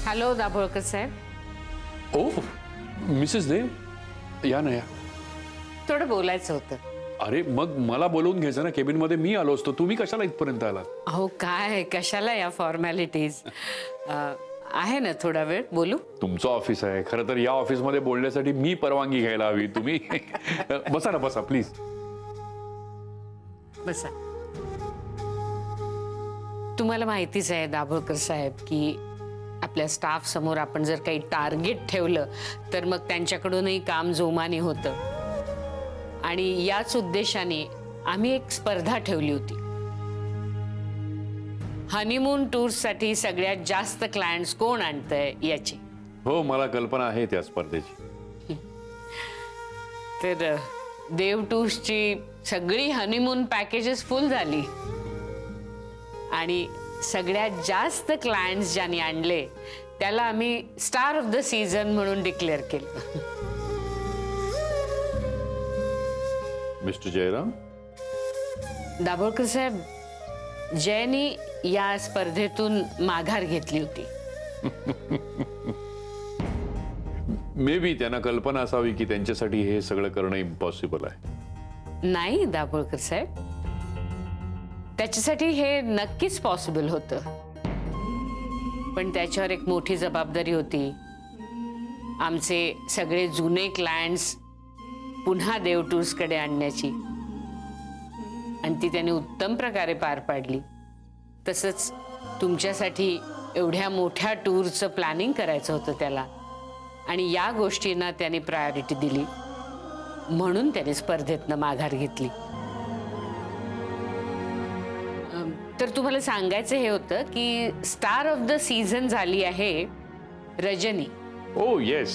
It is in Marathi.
हॅलो दाभोळकर साहेब. ओ मिसेस देव या ना या. थोडं बोलायचं होतं. अरे मग मला बोलवून घ्यायचं ना, केबिन मध्ये मी आलो असतो, तुम्ही कशाला इथपर्यंत आलात? अहो काय कशाला या फॉर्मॅलिटीज. आहे ना थोडा वेळ बोलू? तुमचं ऑफिस आहे, खरं तर या ऑफिस मध्ये बोलण्यासाठी मी परवानगी घ्यायला हवी. तुम्ही बसा ना, बसा प्लीज. बसा. तुम्हाला माहितीच आहे दाभोळकर साहेब की आपल्या स्टाफ समोर आपण जर काही टार्गेट ठेवलं तर मग त्यांच्याकडूनही काम जोमाने होतं. आणि याच उद्देशाने आम्ही एक स्पर्धा ठेवली होती. हनीमून टूर्ससाठी सगळ्यात जास्त क्लायंट्स कोण आणतंय याची. हो, मला कल्पना आहे त्या स्पर्धेची. तर देव टूर्सची सगळी हनीमून पॅकेजेस फुल झाली आणि सगळ्यात जास्त क्लायंट्स ज्यांनी आणले त्याला आम्ही स्टार ऑफ द सीझन म्हणून डिक्लेअर केलं. मिस्टर जयराम. दाभोळकर साहेब, जयनी या स्पर्धेतून माघार घेतली होती. मे बी त्यांना कल्पना असावी की त्यांच्यासाठी हे सगळं करणं इम्पॉसिबल आहे. नाही दाभोळकर साहेब, त्याच्यासाठी हे नक्कीच पॉसिबल होतं. पण त्याच्यावर एक मोठी जबाबदारी होती. आमचे सगळे जुने क्लायंट्स पुन्हा देव टूर्सकडे आणण्याची, आणि ती त्यांनी उत्तम प्रकारे पार पाडली. तसंच तुमच्यासाठी एवढ्या मोठ्या टूरचं प्लॅनिंग करायचं होतं त्याला, आणि या गोष्टींना त्याने प्रायोरिटी दिली म्हणून त्याने स्पर्धेतनं माघार घेतली. तर तुम्हाला सांगायचं हे होतं की स्टार ऑफ द सीझन झाली आहे रजनी. ओ येस,